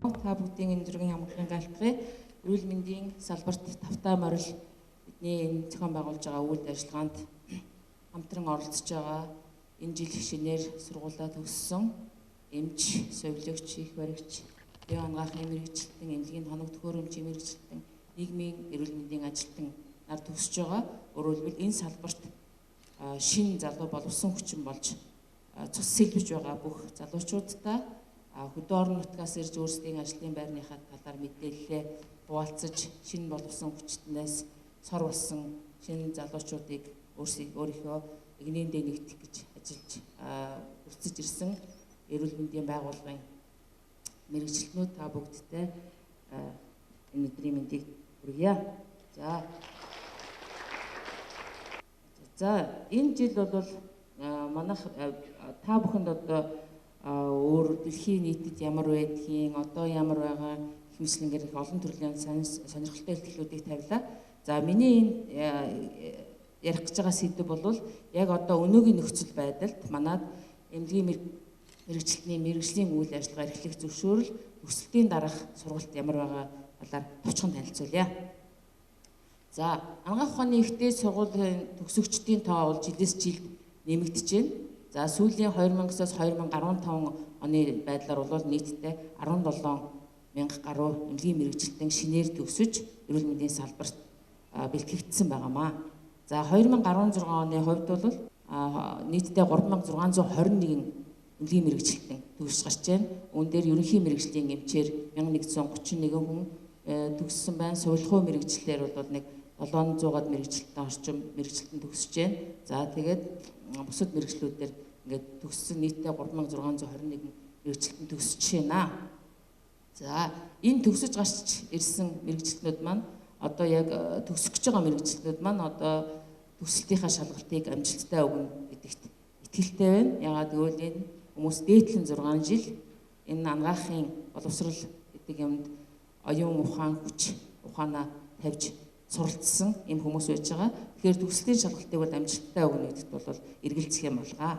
Та бүгдийн энэ зургийн хамгааллын галтлага эрүүл мэндийн салбарт тавтай морил бидний энэ зохион байгуулж байгаа үйл ажиллагаанд хамтран оролцож байгаа энэ жил шинээр сургуулаа төгссөн эмч, совилогч, их баригч, бие хангахын мэргэжилтэн, эмнэлгийн хоног төхөөрөмжийн мэргэжилтэн, нийгмийн эрүүл мэндийн ажилтан нар төгсөж байгаа. Өөрөөр хэлбэл энэ салбарт шинэ залуу боловсон хүчин болж цус сэлбэж байгаа бүх залуучуудтай хөдөө орон нутгаас ирж өөрсдийн ажлын байрныхаа талаар мэдээлэлээ хуваалцаж шинэ боловсон хүчтнээс сор болсон шинэ залуучуудыг өөрийнхөө игнэндээ нэгтгэх гэж ажиллаж үрцэж ирсэн эрүүл мэндийн байгууллагын мэргэжилтнүүд та бүгдтэй энэ өдрийн мэндийг хүргье. За энэ жил бол манайх та бүхэнд одоо өөр дэлхийн нийтэд ямар байдгийг, одоо ямар байгаа хэмжлэнгээр их олон төрлийн сонирхолтой илтгэлүүдийг тавилаа. За миний энэ ярих гэж байгаа сэдв бол яг одоо өнөөгийн нөхцөл байдалд манад эмнэлгийн мэргэжилтний мэргэжлийн үйл ажиллагаа эрхлэх зөвшөөрөл өсөлтийн дараах сургалт ямар байгаа талаар товчхон танилцуулъя. За анагаах ухааны ихтэй сургуулийн төгсөгчдийн тоо бол жилээс жилд нэмэгдэж байна. За сүүлийн 2000-аас 2015 оны байдлаар бол нийтдээ 17 мянга гаруй эмнэлгийн мэргэжилтэн шинээр төгсөж эрүүл мэндийн салбарт бэлтгэгдсэн байгаамаа. За 2016 оны хувьд бол нийтдээ 3621 эмнэлгийн мэргэжилтэн төгсөж гарч байна. Үүн дээр ерөнхий мэргэжлийн эмчээр 1131 хүн төгссөн байна. Сувилхуу мэргэжлэр бол нэг 700-аад мэргэжилтэн орчим мэргэжилтэн төгсөж байна. За тэгээд бусад мэргэжлүүдээр ингээд төгссөн нийтдээ 3621 мэргэжилтэн төгсөж байна. За энэ төгсөж гарч ирсэн мэргэжилтнүүд маань одоо яг төгсөх гэж байгаа мэргэжилтнүүд маань одоо төсөлтийнхаа шалгалтыг амжилттай өгнө гэдэгт итгэлтэй байна. Яагаад гэвэл энэ хүмүүс дээдлэн 6 жил энэ анагаахын боловсрал гэдэг юмд оюун ухаан хүч ухаанаа тавьж суралцсан юм хүмүүс байж байгаа. Тэгэхээр төгслийн шалгалтыг бол амжилттай өгнө гэдэгт бол эргэлзэх юм болгаа.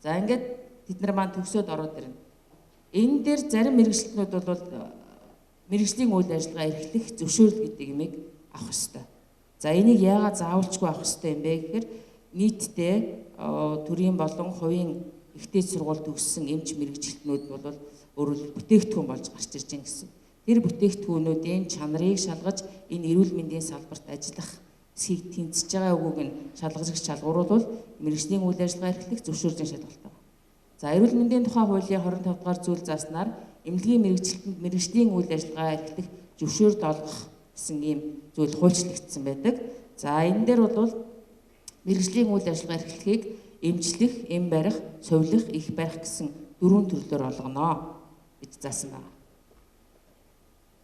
За ингээд тэд нар маань төгсөөд ороод ирнэ. Энэ дээр зарим мэргэжилтнүүд бол мэргэжлийн үйл ажиллагаа эрхлэх зөвшөөрөл гэдэг юмыг авах ёстой. За энийг яагаад заавалчгүй авах ёстой юм бэ гэхээр нийтдээ төрийн болон хувийн ихтэй сургууль төгссөн эмч мэргэжилтнүүд бол өөрөөр бүтээгдэхүүн болж гарч ирж байгаа гэсэн. Тэр бүтээгдэхүүнүүдийн чанарыг шалгаж энэ эрүүл мэндийн салбарт ажиллах эсхийг тэнцэж байгаа үгүйг нь шалгаж шалгууруулбал мэргэжлийн үйл ажиллагаа эрхлэх зөвшөөрлийн шалгалт байна. За эрүүл мэндийн тухай хуулийн 25 дугаар зүйл зааснаар эмнэлгийн мэргэжилтэнд мэргэжлийн үйл ажиллагаа эрхлэх зөвшөөрөл олгох гэсэн ийм зүйл хуульчлагдсан байдаг. За энэ дээр бол мэргэжлийн үйл ажиллагаа эрхлэхийг эмчлэх, эм барих, сувилах, их барих гэсэн 4 төрлөөр олгоно гэж заасан байна.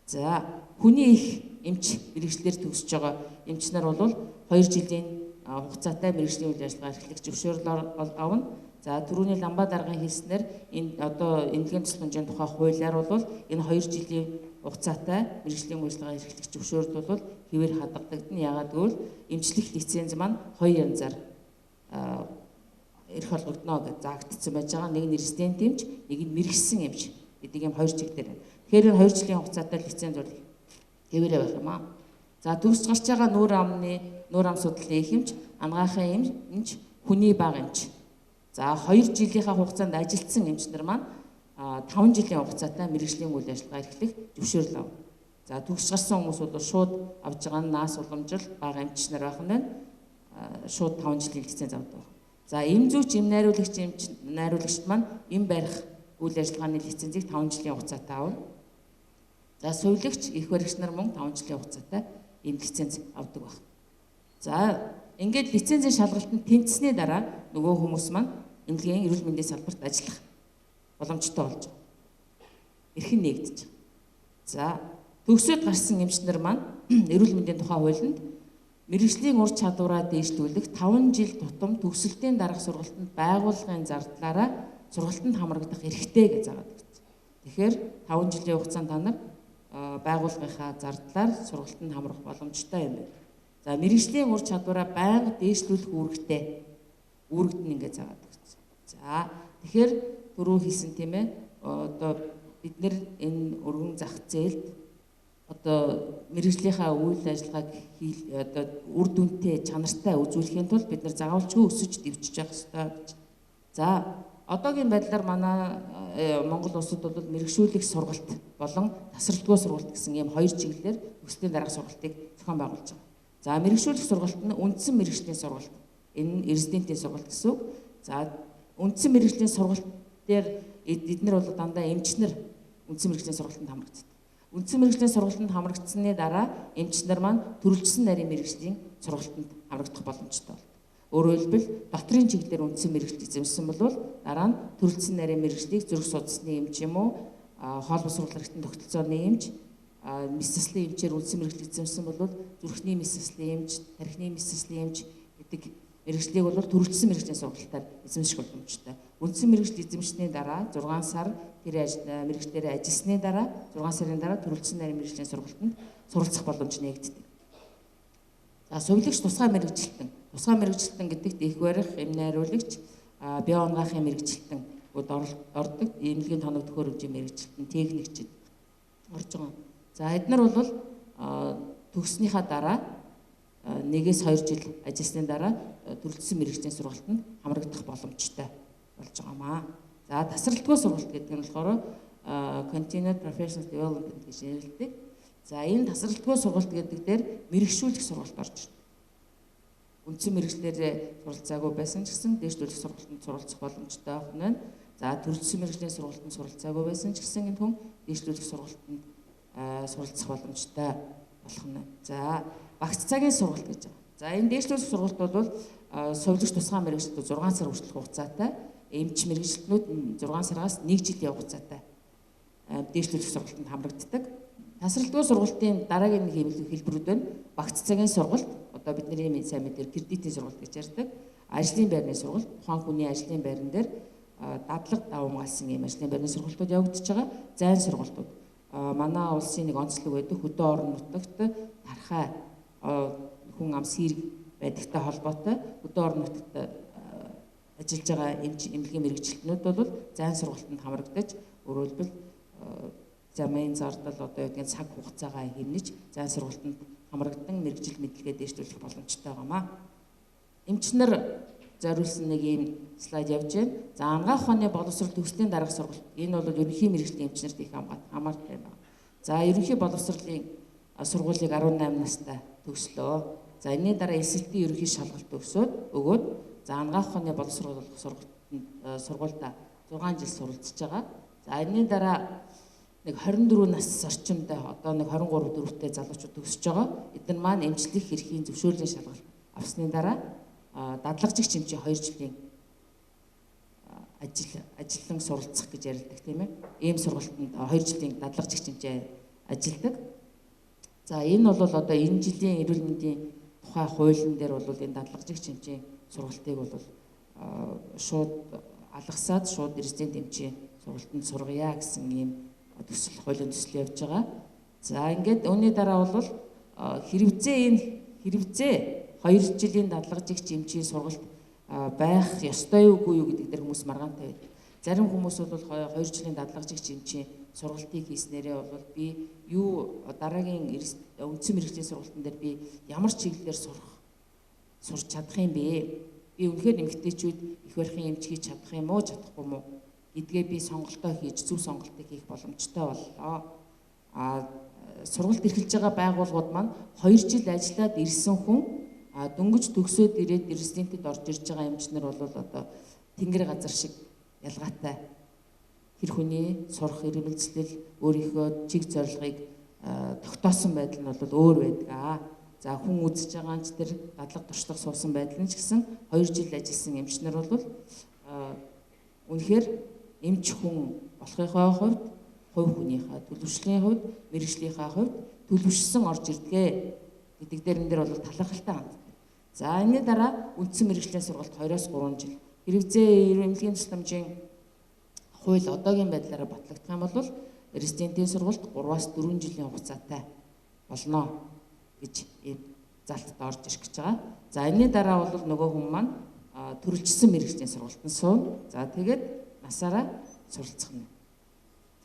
За хүний их эмч мэргэжлэр төгсөж байгаа эмч нар бол 2 жилийн хугацаатай мэргэжлийн үйл ажиллагаа эрхлэх зөвшөөрөл авна. За түрүүний ламба даргын хэлснээр энэ одоо эмнэлгийн тусламжийн тухай хуулиар бол энэ 2 жилийн хугацаатай мэргэжлийн үйл ажиллагаа эрхлэх зөвшөөрөл бол хэвээр хадгалагдана. Яагаад гэвэл эмчлэх лиценз маань 2 янзаар эрх олгогдно гэж заагдсан байж байгаа. Нэг нь резидент эмч, нэг нь мэргэжсэн эмч гэдэг юм 2 чиглэлээр байна. Тэгэхээр 2 жилийн хугацаатай лиценз бол хэвээрээ байх юм аа. За төгсөж гарч байгаа нүүр ам судлалын их эмч, анагаахын эмч, хүний баг эмч. За 2 жилийнхаа хугацаанд ажилласан эмч нар маань 5 жилийн хугацаатай мэргэжлийн үйл ажиллагаа эрхлэх зөвшөөрөл авна. За төгсөж гарсан хүмүүс бол шууд авж байгаа нь наас уламжил бага эмч нар байх нь шууд 5 жилийн лиценз авдаг. За эм зүйч, эм найруулагчд маань эм барих үйл ажиллагааны лицензийг 5 жилийн хугацаатай авна. За сувилагч, их баригч нар мөн 5 жилийн хугацаатай эм лиценз авдаг байна. За ингээд лицензийн шалгалтанд тэнцсэний дараа нөгөө хүмүүс маань эмнэлгийн эрүүл мэндийн салбарт ажиллах боломжтой болж байгаа. Эрхэн нэгдэж байгаа. За төгсөөд гарсан эмч нар маань эрүүл мэндийн тухай хуулинд мэргэжлийн ур чадвараа дээшлүүлэх 5 жил тутам төгсөлтийн дараах сургалтанд байгууллагын зардлаараа сургалтанд хамрагдах эрхтэй гэж заагаад байна. Тэгэхээр 5 жилийн хугацаанд та нар байгууллагынхаа зардлаар сургалтанд хамрах боломжтой юм байна. За мэргэжлийн ур чадвараа байнга дээшлүүлэх үүрэгдэн ингэж заагаад байна. За тэгэхээр түрүү хэлсэн тийм ээ одоо бид нэр энэ өргөн зах зээлд одоо мэрэгжлийнхаа үйл ажиллагааг одоо үр дүнтэй чанартай үзүүлэхийн тулд бид нар заавалчгүй өсөж дэвжиж явах ёстой гэж. За одоогийн байдлаар манай Монгол улсад бол мэрэгшүүлэх сургалт болон тасралтгүй сургалт гэсэн ийм хоёр чиглэлээр өсвлийн дараах сургалтыг зохион байгуулж байгаа. За мэрэгшүүлэх сургалт нь үндсэн мэрэгжлийн сургалт. Энэ нь резидентийн сургалт гэсэн үг. За үндсэн мэрэгжлийн сургалт дээр бид нар бол дандаа эмчнэр үндсэн мэрэгжлийн сургалтанд хамрагддаг. Үндсэн мэрэгжлийн сургалтанд хамрагдсаны дараа эмчнэр маань төрөлжсөн нарийн мэрэгжлийн сургалтанд хамрагдах боломжтой байна. Өөрөөр хэлбэл дотрийн чиглэлээр үндсэн мэрэгжил эзэмшсэн бол дараа нь төрөлжсөн нарийн мэрэгжлийг зүрх судасны эмч юм уу, хоолбос сургалтын тогтолцооны эмч, мэс заслын эмчээр үндсэн мэрэгжил эзэмшсэн бол зүрхний мэс заслын эмч, тархины мэс заслын эмч гэдэг мэрэгжлийг бол төрөлжсөн мэрэгжлийн сургалтаар эзэмших боломжтой. Үндсэн мэрэгжил эзэмшсэний дараа 6 сар тэр мэрэгчлэрээ ажилласны дараа 6 сарын дараа төрөлжсөн нарийн мэрэгжлийн сургалтанд суралцах боломж нээгддэг. За сувилагч тусгай мэрэгжилтэн. Тусгай мэрэгжилтэн гэдэгт их барих, эмнэ хариулагч, бие онгаахын мэрэгжилтэн ордог. Эмнэлгийн тоног төхөөрөмжийн мэрэгжилтэн, техникчид орж байгаа. За эдгээр бол төгснөхийн дараа 1-2 жил ажилласны дараа төрөлжсөн мэрэгжлийн сургалтанд хамрагдах боломжтой болж байгаамаа. За тасралтгүй сургалт гэдэг нь болохоор Continued Professional Development гэж нэрлэдэг. За энэ тасралтгүй сургалт гэдэг дээр мэрэгшүүлэх сургалт орж ирнэ. Үндсэн мэрэгчлэрээ суралцаагүй байсан ч гэсэн дээшлүүлэх сургалтанд суралцах боломжтой байна. За төрөлжсөн мэрэгжлийн сургалтанд суралцаагүй байсан ч гэсэн энэ хүн дээшлүүлэх сургалтанд суралцах боломжтой болох нь. За багц цагийн сургалт гэж байгаа. За энэ дээшлүүлэх сургалт бол сувилагч тусгай мэрэгчлүүд 6 сар хүртэлх хугацаатай, эмч мэрэгчлүүд 6 сараас 1 жил явах хугацаатай дээшлүүлэх сургалтанд хамрагддаг. Тасралтгүй сургалтын дараагийн нэг хэлбэрүүд байна. Багц цагийн сургалт, одоо бидний сайн мэдээр кредитийн сургалт гэж ярьдаг. Ажлын байрны сургалт, тухайн хүний ажлын байран дээр дадлаг давамгаалсан ийм ажлын байрны сургалтууд явагдаж байгаа. Зайн сургалтууд. Манай улсын нэг онцлог байдаг. Хөдөө орон нутагт тархай хүн ам сэрэг байдагтай холбоотой хөдөө орон нутагт ажиллаж байгаа эмнэлгийн мэрэгчлэтнүүд бол зайн сургалтанд хамрагдаж, өөрөөр хэлбэл замын зардал одоо юу гэдэг цаг хугацаагаа хэмнэж зайн сургалтанд хамрагдан мэрэгжил мэдлэгээ дэвшүүлэх боломжтой байгаамаа. Эмчнэр зориулсан нэг ийм слайд явж байна. За анагаах ухааны боловсрол төгслийн дараах сургалт. Энэ бол ерөнхий мэрэгжлийн эмчнэрт их хамаартай байна. За ерөнхий боловсролын сургуулийг 18 настай төгслөө. За энэний дараа эсэлтийн ерөнхий шалгалт өгөөд за анагаах ухааны боловсрол сургуультай 6 жил суралцж байгаа. За энэний дараа нэг 24 нас орчимд одоо нэг 23-4-тэй залуучууд төгсөж байгаа. Эдгээр маань эмчлэх эрхийн зөвшөөрлийн шалгалт авсны дараа дадлагжигч эмчийн 2 жилийн ажиллан суралцах гэж ярилдаг тийм ээ. Ийм сургалтанд 2 жилийн дадлагжигч эмчээ ажилладаг. За энэ бол одоо энэ жилийн эрүүл мэндийн тухай хуулийн дээр бол энэ дадлагжигч эмчийн сургалтыг бол шууд алгасаад шууд резидент эмчийн сургалтанд сургая гэсэн ийм төсөл хуулийн төсөл явж байгаа. За ингээд үүний дараа бол хэрэгцээ 2 жилийн дадлагжигч эмчийн сургалт байх ёстой үгүй юу гэдэг дээр хүмүүс маргаантай байдаг. Зарим хүмүүс бол 2 жилийн дадлагжигч эмчийн сургалтыг хийснээрээ бол би юу дараагийн үндсэн мэрэгжлийн сургалтын дээр би ямар чиглэлээр сурч чадах юм бэ? Би үнэхээр эмэгтэйчүүд их барихын эмч хийж чадах юм уу, чадахгүй юм уу гэдгээ би сонголтоо хийж зөв сонголтыг хийх боломжтой боллоо. Сургалт эрхэлж байгаа байгууллагууд маань 2 жил ажиллаад ирсэн хүн дөнгөж төгсөөд ирээд резидентэд орж ирж байгаа эмчнэр бол одоо тэнгэр газар шиг ялгаатай. Тэр хүний сурах ирмэлцэл өөрийнхөө чиг зорилгыг тогтоосон байдал нь бол өөр байдаг. За хүн үзэж байгаа ч тэр дадлаг туршлага суусан байдал нь ч гэсэн 2 жил ажилласан эмчнэр бол үнэхээр эмч хүн болохынхаа хувьд, хувь хүнийхээ төлөвшлийн хувьд, мэрэгжлийнхаа хувьд төлөвшсөн орж ирдгээ гэдэг дээр энэ бол талархалтай ханддаг. За энэний дараа үндсэн мэрэгжлийн сургалт 2-3 жил. Хэрэгцээ эмнэлгийн тусламжийн хууль одоогийн байдлаараа батлагдах юм бол резидентийн сургалт 3-4 жилийн хугацаатай болно гэж ийм залтад орж ирэх гэж байгаа. За энэний дараа бол нөгөө хүн маань төрөлжсөн мэрэгжлийн сургалтанд суун. За тэгээд насаараа суралцах нь.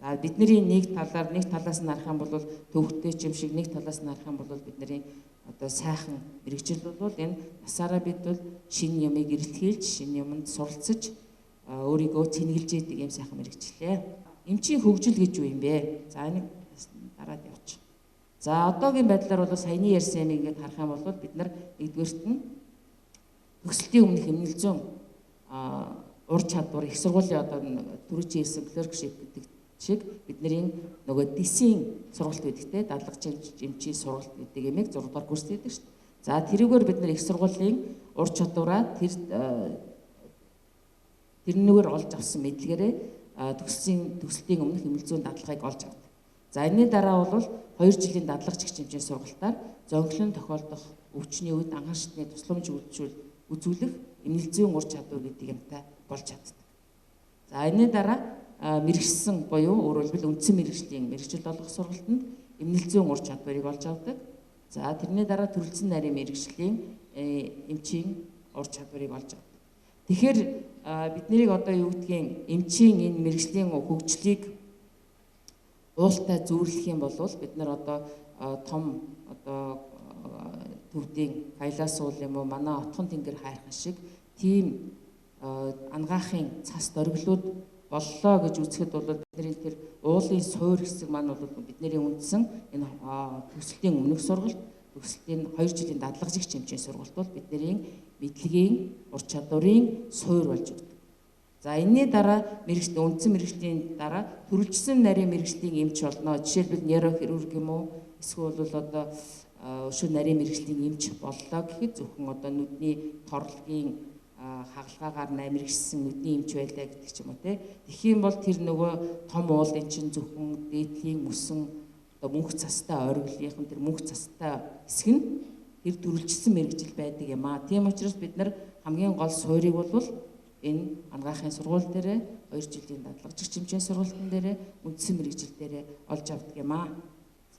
За бидний нэг талаас нь харах юм бол төвхтэй ч юм шиг, нэг талаас нь харах юм бол бидний одоо сайхан мэрэгжил бол энэ насаараа бид бол шинэ юмыг эрэлтгийлж, шинэ юмд суралцж өөрийгөө цэнгэлж идэг юм сайхан мэрэгчлээ. Эмчийн хөгжил гэж юу юм бэ? За энийг дараад явууч. За одоогийн байдлаар бол саяны ярьсан юм ингээд харах юм бол бид нар нэгдүгээрт нь төгсөлтийн өмнөх эмнэлзэн ур чадвар их сургуулийн одоо түрүүчийн хэлсэн clerkship гэдэг шиг бидний нөгөө дисийн сургалт байдаг те, дадлага эмчийн сургалт гэдэг ямиг 6 дугаар курс гэдэг шүү дээ. За тэрүүгээр бид нар их сургуулийн ур чадвараа тэрнүүгээр олж авсан мэдлэгээрээ төгсөлтийн өмнөх эмнэлзэн дадлагыг олж авдаг. За энэний дараа бол 2 жилийн дадлагч хэмжээний сургалтаар зөнхлөн тохиолдох өвчний үед анхан шатны тусламж үзүүлэх эмнэлзэн ур чадвар гэдэг юмтай болж чаддаг. За энэний дараа мэрэгсэн буюу өөрөөр хэлбэл үндсэн мэрэгжлийн мэрэгжил олох сургалтанд эмнэлзэн ур чадварыг олж авдаг. За тэрний дараа төрөлцсөн нарийн мэрэгжлийн эмчийн ур чадварыг олж авдаг. Тэгэхээр бид нарыг одоо юу гэдгийг эмчийн энэ мэрэгжлийн хөгжлийг уултай зөвөрлөх юм бол бид нар одоо том одоо төвдийн аялаас уул юм уу, манай отхон тэнгэр хайрхан шиг тийм ангаахын цас дөрглүүд боллоо гэж үзэхэд бол бидний тэр уулын суур хэсэг маань бол бидний үндсэн энэ төгсөлтийн өмнөх сургалт, төгсөлтийн 2 жилийн дадлагжигч хэмжээний сургалт бол бидний мэдлэгийн ур чадварын суур болж өгдөг. За энэний дараа үндсэн мэрэгжлийн дараа төрөлжсөн нарийн мэрэгжлийн эмч болно. Жишээлбэл нейрохирург юм уу, эсвэл бол одоо өшөө нарийн мэрэгжлийн эмч боллоо гэхэд зөвхөн одоо нүдний торлогийн хагалгаагаар мэрэгжсэн нүдний эмч байлаа гэдэг ч юм уу те. Тэгхийн бол тэр нөгөө том уулын чинь зөвхөн дээдлийн мөсөн одоо мөнх цастай оргилынхан тэр мөнх цастай хэсэг нь тэр төрөлжсөн мэрэгжил байдаг юм аа. Тийм учраас бид нар хамгийн гол суурийг бол энэ ангаахын сургууль дээрээ 2 жилийн дадлагжигч хэмжээний сургалтын дээрээ үндсэн мэрэгжил дээрээ олж авдаг юм аа.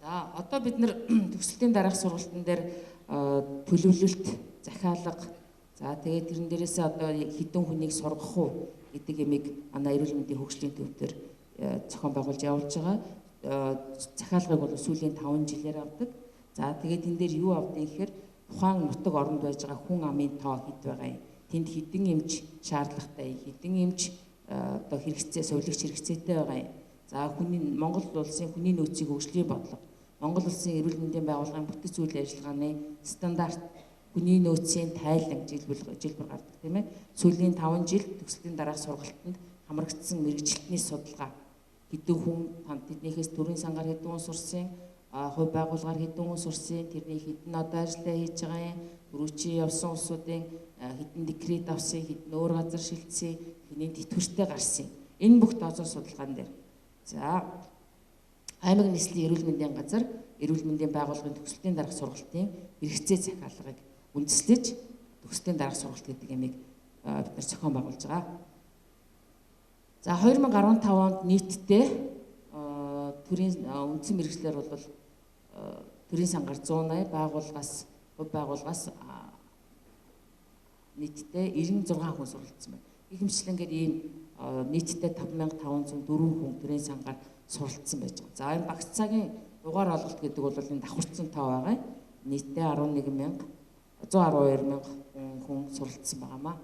За одоо бид нар төгсөлтийн дараах сургалтын дээр төлөвлөлт, захиалга, за тэгээд тэрэн дээрээсээ одоо хэдэн хүнийг сургах уу гэдэг ямиг манай эрүүл мэндийн хөгжлийн төв дээр зохион байгуулж явуулж байгаа. Захиалгыг бол сүүлийн 5 жилээр авдаг. За тэгээд энэ дээр юу авдгийг гэхээр тухайн нутаг оронд байж байгаа хүн амын тоо хэд байгаа юм. Тэнд хэдэн эмч шаардлагатай, хэдэн эмч одоо хэрэгцээ, сувилагч хэрэгцээтэй байгаа юм. За Монгол улсын хүний нөөцийн хөгжлийн бодлого, Монгол улсын эрүүл мэндийн байгууллагын бүтэц үйл ажиллагааны стандарт, хүний нөөцийн тайлан жилбэр гардаг тийм ээ. Сүүлийн 5 жил төгслийн дараах сургалтанд хамрагдсан мэрэгжилтний судалгаа. Хэдэн хүн тэднийхээс төрийн сангаар хэдэн хүн сурсан, хувь байгууллагаар хэдэн хүн сурсан, тэрний хэдэн одоо ажиллаа хийж байгаа юм, түрүүчийн явсан улсуудын хэдэн декрет авсан, хэдэн өөр газар шилжсэн, хэний тэтгэвртэй гарсан. Энэ бүх тооцоо судалгаан дээр. За аймаг нийслэлийн эрүүл мэндийн газар, эрүүл мэндийн байгууллагын төгслийн дараах сургалтын хэрэгцээ захиалгыг үндэслэж төгслийн дараах сургалт гэдэг ямиг бид нар зохион байгуулж байгаа. За 2015 онд нийтдээ төрийн үндсэн мэргэжлэр бол төрийн сангаар 180, байгууллагаас хувь байгууллагаас нийтдээ 96 хүн суралцсан байна. Ихэмжлэнгээр ийм нийтдээ 5504 хүн төрийн сангаар суралцсан байж байгаа. За энэ багц цагийн дугаар олголт гэдэг бол энэ давхарцсан тоо байгаа. Нийтдээ 112,000 хүн суралцсан байгаамаа.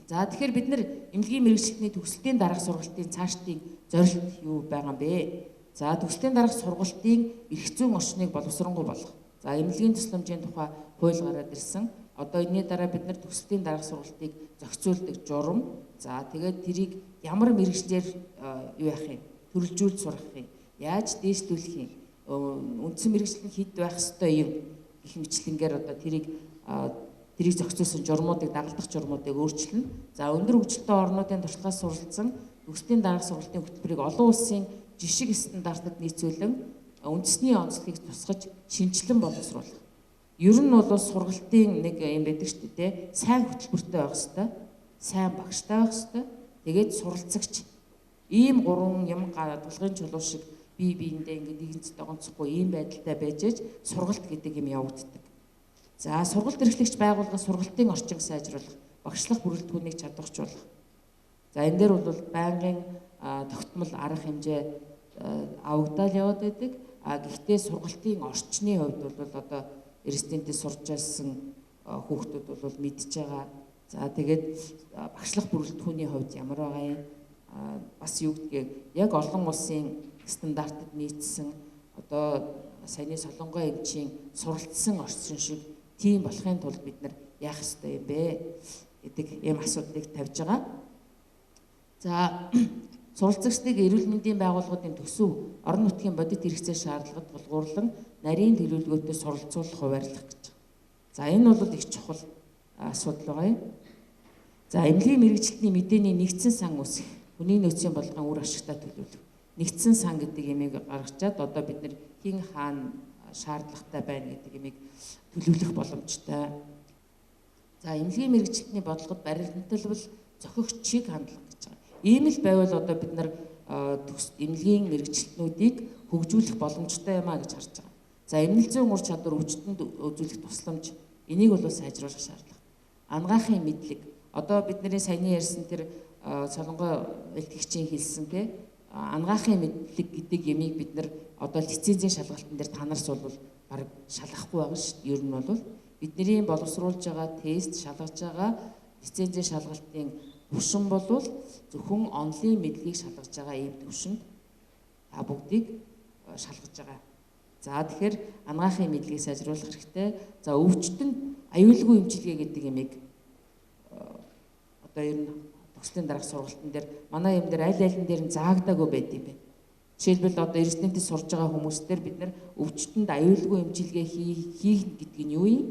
За тэгэхээр бид нар эмнэлгийн мэргэжилтний төгсөлтийн дараах сургалтын цаашдын зорилт юу байгаа юм бэ? За төгслийн дараах сургалтын эрх зүйн орчныг боловсронгуй болгох. За эмнэлгийн тусламжийн тухай хууль гараад ирсэн. Одоо энэний дараа бид нар төгслийн дараах сургалтыг зохицуулдаг журам. За тэгээд тэрийг ямар мэргэжлэр юу яах юм? Төрөлжүүлж сурах юм. Яаж дээшлүүлэх юм? Үндсэн мэргэжлийн хэд байх ёстой юм гэх мэтлэнгээр одоо тэрийг зохицуулсан журмуудыг, дагалдах журмуудыг өөрчилнө. За өндөр хөгжилтэй орнуудын туршлагаас суралцсан төгслийн дараах сургалтын хөтөлбөрийг олон улсын жишг стандартад нийцүүлэн үндэсний онцлогийг тусгаж шинжилэн боловсруулах. Ер нь бол сургалтын нэг юм байдаг шүү дээ. Сайн хөтөлбөртэй байх ёстой, сайн багштай байх ёстой. Тэгээд суралцагч ийм 3 юм дулгын чулуу шиг бие биендээ ингээд нэгэн зэт онцохгүй ийм байдалтай байж сургалт гэдэг юм явагддаг. За сургалт эрхлэгч байгууллага сургалтын орчинг сайжруулах, багшлах бүрэлдэхүүнийг чадварчуулах. За энэ дээр бол байнгын тогтмол арга хэмжээ авагдаал яваад байдаг. Гэхдээ сургалтын орчны хувьд бол одоо Эрдэнэтед сурч байсан хүүхдүүд бол мэдж байгаа. За тэгээд багшлах бүрэлдэхүүний хувьд ямар байгаа юм? Бас юу гэдгийг яг олон улсын стандартад нийцсэн одоо саяны Солонгой эмчийн суралцсан орчин шиг тийм болохын тулд бид нар яах ёстой юм бэ гэдэг ийм асуудлыг тавьж байгаа. За суралцагчдыг эрүүл мэндийн байгууллагуудын төсөв орон нутгийн бодит хэрэгцээ шаардлагад тулгуурлан нарийн төлөвлөгөөтэй суралцуулах хуваарлах гэж. За энэ бол их чухал асуудал байгаа юм. За эмнэлгийн мэрэгчлэлтний мэдээний нэгдсэн сан үүсгэх, хүний нөөцийн бодлогын үр ашигтай төлөвлөх. Нэгдсэн сан гэдэг ямиг гаргачаад одоо бид нар хин хаана шаардлагатай байна гэдэг ямиг төлөвлөх боломжтой. За эмнэлгийн мэрэгчлэлтний бодлогод баримталбал зохиогч чиг хандлага гэж байгаа. Ийм л байвал одоо бид нар эмнэлгийн мэрэгчлэлтнүүдийг хөгжүүлэх боломжтой юм а гэж харж байгаа. За эмнэлэг зүйн ур чадвар өвчтөнд үзүүлэх тусламж энийг бол сайжруулах шаардлага. Ангаахын мэдлэг одоо бидний саяны ярьсан тэр солонгой элтгэгчийн хэлсэн те ангаахын мэдлэг гэдэг ямиг бид нар одоо лицензийн шалгалтын дээр та нарс бол баг шалгахгүй байгаа шүү дээ. Ер нь бол бидний боловсруулж байгаа тест шалгаж байгаа лицензийн шалгалтын түвшин бол зөвхөн онлын мэдлэгийг шалгаж байгаа ийм түвшинд та бүгдийг шалгаж байгаа. За тэгэхээр ангаахын мэдлэгийг сайжруулах хэрэгтэй. За өвчтөнд аюулгүй эмчилгээ гэдэг ямиг одоо ер нь төслийн дараах сургалтын дээр манай юм дээр аль алин дээр нь заагдаагүй байд юм байна. Жишээлбэл одоо Эрдэнэтед сурж байгаа хүмүүстээр бид нар өвчтөнд аюулгүй эмчилгээ хийх гэдэг нь юу юм?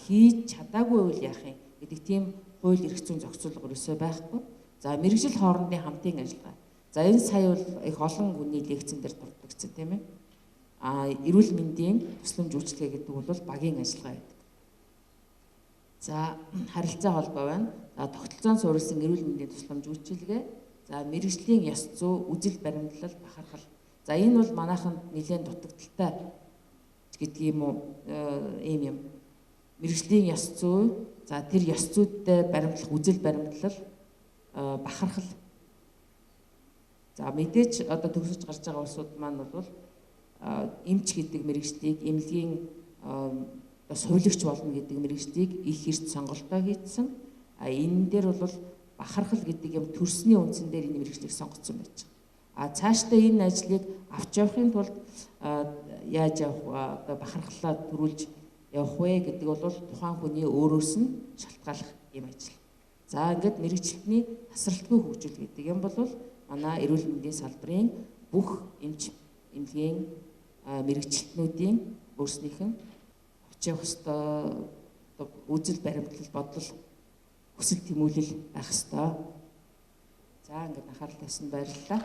Хийж чадаагүй бол яах юм гэдэг тийм хууль эрх зүйн зохицуулга ерөөсөй байхгүй. За мэрэгжил хоорондын хамтын ажиллагаа. За энэ сая бол их олон хүний лекцэн дээр дурддагцсан тийм ээ. Эрүүл мэндийн тусламж үйлчилгээ гэдэг бол багийн ажиллагаа гэдэг. За харилцаа холбоо байна. За тогтолцоон суурилсан эрүүл мэндийн тусламж үйлчилгээ. За мэрэгжлийн ёс зүй, үзэл баримтлал, бахархал. За энэ бол манайханд нэлээд дутагдaltaй гэдэг юм уу? Ийм юм. Мэрэгжлийн ёс зүй, за тэр ёс зүйдтэй баримтлах, үзэл баримтлал, бахархал. За мэдээж одоо төгсөж гарч байгаа улсууд маань бол эмч гэдэг мэрэгжлийг эмнэлгийн сувилагч болно гэдэг мэрэгжлийг их эрт сонголтоо хийсэн. Энэ дээр бол бахархал гэдэг юм төрсний үндсэн дээр энэ мэрэгжлийг сонгоцсон байж байгаа. Цаашдаа энэ ажлыг авч явахын тулд яаж явах одоо бахархлаа төрүүлж явах вэ гэдэг бол тухайн хүний өөрөөс нь шалтгааллах юм ажил. За ингээд мэрэгчлэлтний тасралтгүй хөгжил гэдэг юм бол манай эрүүл мэндийн салбарын бүх эмч эмнэлгийн мэрэгчлэлтнүүдийн өөрснийх нь авч явах ёстой үзэл баримтлал бодол хүсэл тэмүүлэл байх ёстой. За ингээд анхаарал тавьсан баярлалаа.